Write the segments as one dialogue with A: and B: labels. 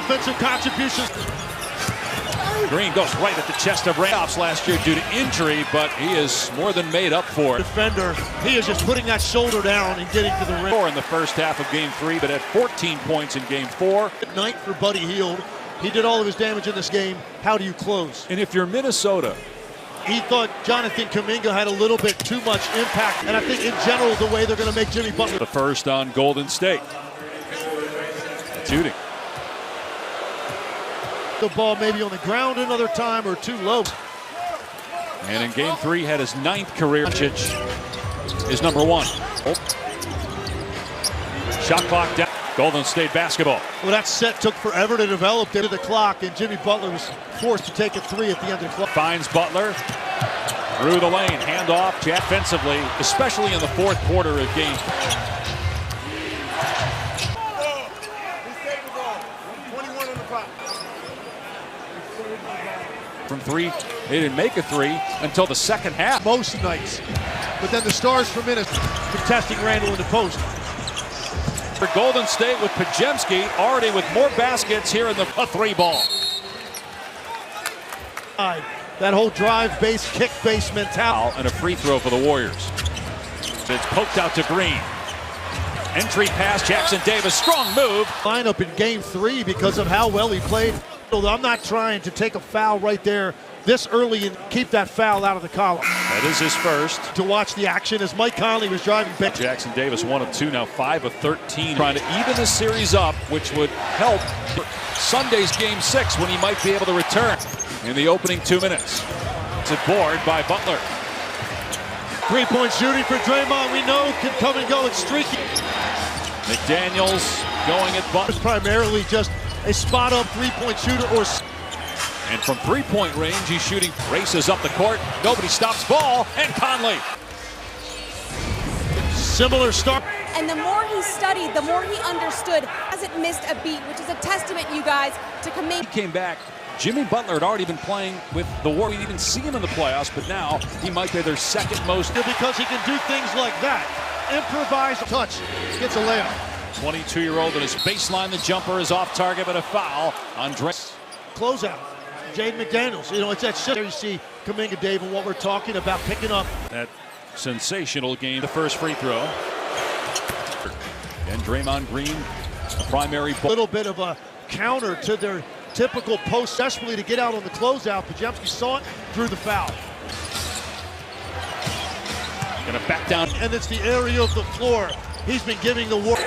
A: offensive contributions.
B: Green goes right at the chest of Randolph's last year due to injury, but he is more than made up for it.
A: Defender, he is just putting that shoulder down and getting to the rim.
B: In the first half of Game 3, but had 14 points in Game 4.
A: Good night for Buddy Hield. He did all of his damage in this game. How do you close?
B: And if you're Minnesota,
A: he thought Jonathan Kuminga had a little bit too much impact, and I think in general the way they're going to make Jimmy Butler.
B: The first on Golden State. Shooting.
A: The ball maybe on the ground another time or too low.
B: And in Game 3 had his 9th career. Is number 1. Shot clock down. Golden State basketball.
A: Well, that set took forever to develop into the clock, and Jimmy Butler was forced to take a 3 at the end of the clock.
B: Finds Butler through the lane. Handoff defensively, especially in the fourth quarter of game. From 3, they didn't make a 3 until the second half.
A: Most nights, but then the Stars for minutes contesting Randall in the post.
B: For Golden State with Podziemski already with more baskets here in the 3 ball.
A: That whole drive base, kick base mentality.
B: And a free throw for the Warriors. It's poked out to Green. Entry pass, Jackson Davis, strong move.
A: Lineup in Game 3 because of how well he played. I'm not trying to take a foul right there this early and keep that foul out of the column.
B: That is his first.
A: To watch the action as Mike Conley was driving back.
B: Jackson Davis 1 of 2, now 5 of 13. Trying to even this series up, which would help Sunday's Game 6 when he might be able to return in the opening 2 minutes. It's a board by Butler.
A: 3-point shooting for Draymond, we know, can come and go. It's streaky.
B: McDaniels going at Butler.
A: It's primarily just a spot-up 3-point shooter or...
B: And from 3-point range, he's shooting, races up the court. Nobody stops ball, and Conley.
A: Similar start.
C: And the more he studied, the more he understood. Hasn't missed a beat, which is a testament, you guys, to Kuminga.
B: He came back. Jimmy Butler had already been playing with the Warriors. We didn't even see him in the playoffs, but now he might be their second most.
A: Because he can do things like that. Improvise touch, gets a layup.
B: 22-year-old at his baseline, the jumper is off target, but a foul on Dre.
A: Closeout, Jaden McDaniels. You know, it's that shit there you see Kuminga, Dave, and what we're talking about, picking up.
B: That sensational game, the first free throw. And Draymond Green, a primary.
A: A little bit of a counter to their typical post, desperately to get out on the closeout. Podziemski saw it, drew the foul.
B: Gonna back down.
A: And it's the area of the floor he's been giving the war.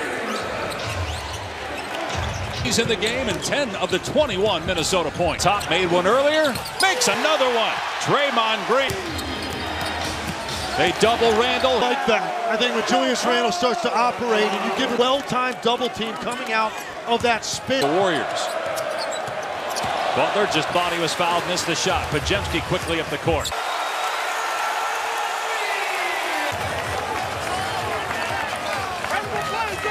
B: He's in the game and 10 of the 21 Minnesota points. Top made one earlier, makes another one. Draymond Green. They double Randall.
A: Like that. I think when Julius Randle starts to operate and you give a well-timed double team coming out of that spin.
B: The Warriors. Butler just thought he was fouled, missed the shot. Podziemski quickly up the court.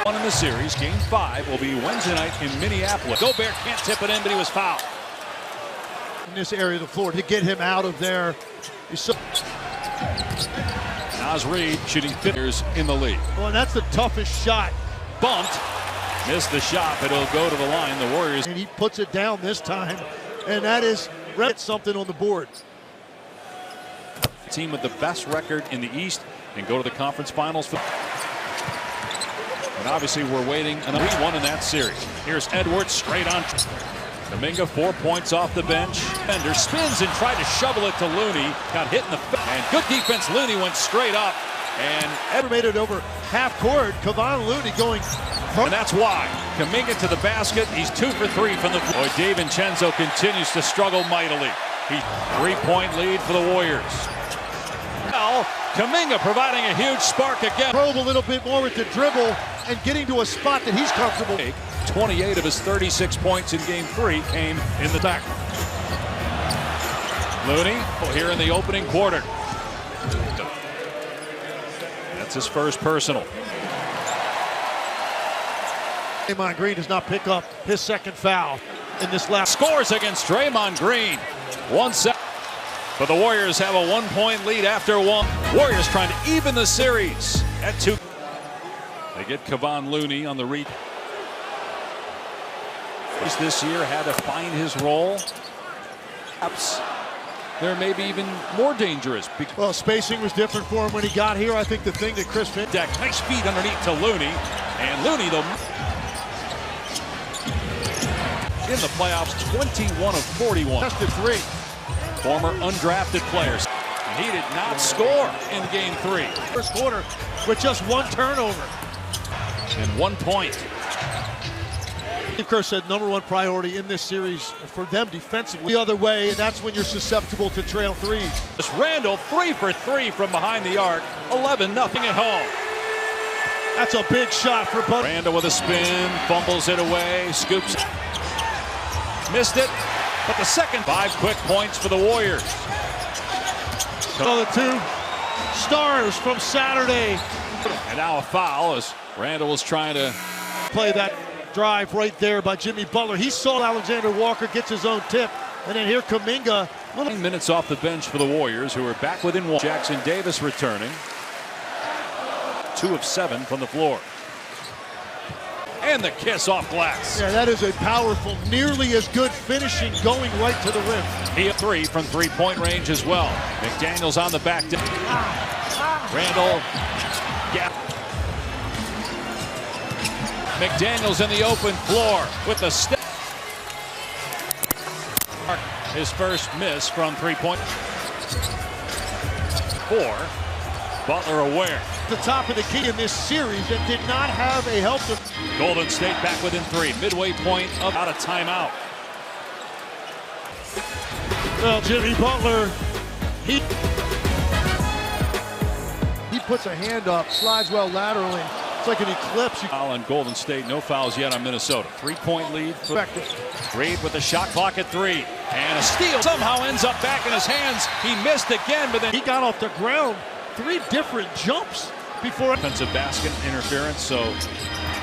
B: One in the series, Game 5 will be Wednesday night in Minneapolis. Gobert can't tip it in, but he was fouled.
A: In this area of the floor, to get him out of there.
B: Naz Reid shooting 50 in the league.
A: Well, and that's the toughest shot.
B: Bumped, missed the shot, but it'll go to the line. The Warriors.
A: And he puts it down this time, and that is something on the board.
B: Team with the best record in the East and go to the conference finals. And obviously we're waiting another 3-1 in that series. Here's Edwards straight on. Kuminga 4 points off the bench. Bender spins and tried to shovel it to Looney. Got hit in the face. And good defense. Looney went straight up. And
A: Edwards made it over half court. Kevon Looney going.
B: And that's why. Kuminga to the basket. He's 2 for 3 from the floor. DiVincenzo continues to struggle mightily. He 3-point lead for the Warriors. Well, Kuminga providing a huge spark again.
A: Probe a little bit more with the dribble and getting to a spot that he's comfortable.
B: 28 of his 36 points in Game 3 came in the back. Looney here in the opening quarter. That's his first personal.
A: Draymond Green does not pick up his second foul in this last.
B: Scores against Draymond Green. 1 second. But the Warriors have a 1-point lead after 1. Warriors trying to even the series at 2. They get Kevon Looney on the read. This year had to find his role. Perhaps there may be even more dangerous.
A: Well, spacing was different for him when he got here. I think the thing that Chris
B: Deck, nice feed underneath to Looney. And Looney, though, in the playoffs, 21 of 41.
A: Tested three.
B: Former undrafted players. He did not score in game 3.
A: First quarter with just one turnover.
B: And 1 point.
A: Steve Kerr said #1 priority in this series for them defensively. The other way, and that's when you're susceptible to trail threes.
B: This Randall 3 for 3 from behind the arc. 11-0 at home.
A: That's a big shot for Bud.
B: Randall with a spin, fumbles it away, scoops. Missed it, but the second 5 quick points for the Warriors.
A: So the 2 stars from Saturday.
B: And now a foul as Randall was trying to
A: play that drive right there by Jimmy Butler. He saw Alexander Walker gets his own tip, and then here Kuminga.
B: 9 minutes off the bench for the Warriors, who are back within 1. Jackson Davis returning. 2 of 7 from the floor. And the kiss off glass.
A: Yeah, that is a powerful, nearly as good finishing going right to the rim.
B: He a 3 from 3-point range as well. McDaniels on the back. Randall. Gap. McDaniels in the open floor with the step. His first miss from 3-point. 4. Butler aware.
A: The top of the key in this series and did not have a help.
B: Golden State back within 3. Midway point of out of timeout.
A: Well, Jimmy Butler, he puts a hand up, slides well laterally. It's like an eclipse.
B: Foul on Golden State, no fouls yet on Minnesota. 3-point lead. Reed with the shot clock at 3. And a steal somehow ends up back in his hands. He missed again, but then
A: he got off the ground 3 different jumps before.
B: Offensive basket interference, so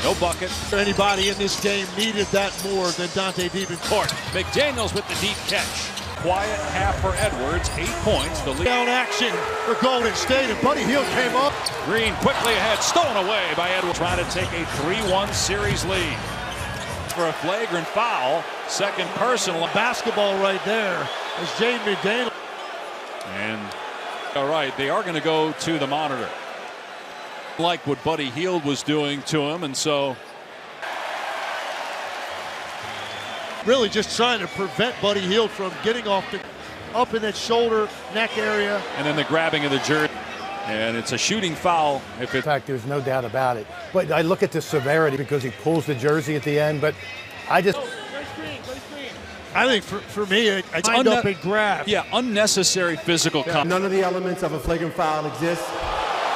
B: no bucket.
A: Anybody in this game needed that more than Dante Davenport.
B: McDaniels with the deep catch. Quiet half for Edwards, 8 points. The lead.
A: Down action for Golden State, and Buddy Hield came up.
B: Green quickly ahead, stolen away by Edwards. Trying to take a 3-1 series lead. For a flagrant foul, second personal.
A: Basketball right there as Jaden McDaniels.
B: And all right, they are going to go to the monitor. Like what Buddy Hield was doing to him, and so
A: really just trying to prevent Buddy Hield from getting off the up in that shoulder neck area.
B: And then the grabbing of the jersey. And it's a shooting foul.
D: In fact, there's no doubt about it. But I look at the severity because he pulls the jersey at the end. But I just
A: I think for me, it's lined up and grab.
B: Yeah, unnecessary physical contact.
E: None of the elements of a flagrant foul exist.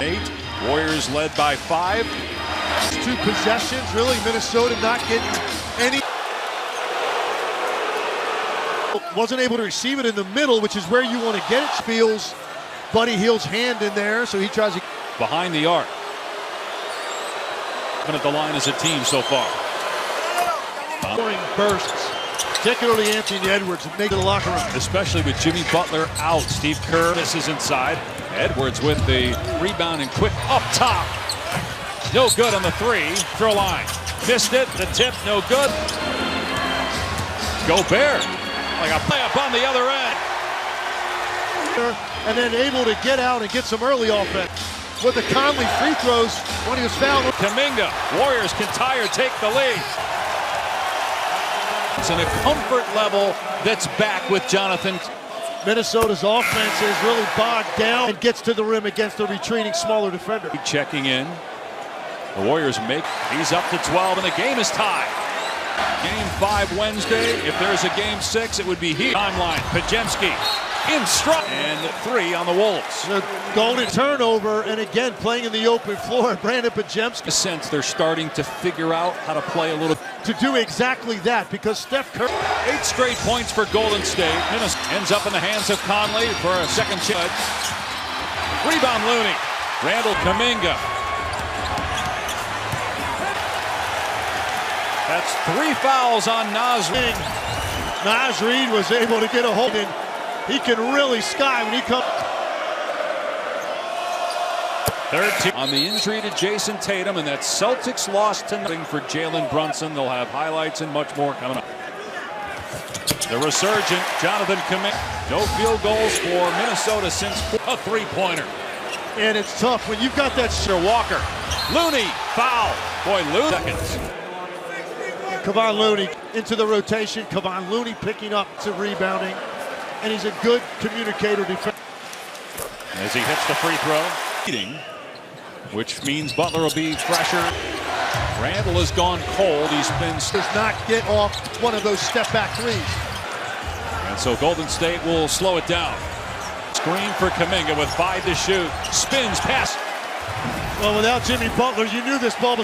B: 8. Warriors led by 5.
A: 2 possessions, really. Minnesota not getting any. Wasn't able to receive it in the middle, which is where you want to get it. Feels Buddy Hield's hand in there, so he tries to.
B: Behind the arc. At the line as a team so far.
A: Scoring bursts, particularly Anthony Edwards, and make it the locker room.
B: Especially with Jimmy Butler out. Steve Kerr misses inside. Edwards with the rebound and quick up top. No good on the 3. Throw line. Missed it. The tip, no good. Gobert. Like a play up on the other end.
A: And then able to get out and get some early offense. With the Conley free throws when he was fouled.
B: Kuminga. Warriors can tie or take the lead. It's in a comfort level that's back with Jonathan.
A: Minnesota's offense is really bogged down and gets to the rim against the retreating smaller defender.
B: Checking in. The Warriors make. He's up to 12 and the game is tied. Game 5 Wednesday. If there's a game 6, it would be here. Timeline. Pajemski in strut. And 3 on the Wolves.
A: The golden turnover, and again playing in the open floor. Brandon Pajemski.
B: Sense they're starting to figure out how to play a little.
A: To do exactly that, because Steph Curry.
B: 8 straight points for Golden State. Ends up in the hands of Conley for a second chance. Rebound Looney. Randall Kuminga. That's 3 fouls on Naz Reid.
A: Naz Reid was able to get a hold, and he can really sky when he comes.
B: Third team on the injury to Jason Tatum, and that Celtics lost tonight for Jalen Brunson. They'll have highlights and much more coming up. The resurgent Jonathan Kuminga. No field goals for Minnesota since a three-pointer.
A: And it's tough when you've got that.
B: Walker. Looney. Foul. Boy, Looney. Seconds.
A: Kevon Looney into the rotation. Kevon Looney picking up to rebounding. And he's a good communicator defense.
B: As he hits the free throw. Which means Butler will be fresher. Randall has gone cold. He's been...
A: Does not get off one of those step-back threes.
B: And so Golden State will slow it down. Screen for Kuminga with 5 to shoot. Spins, pass.
A: Well, without Jimmy Butler, you knew this ball was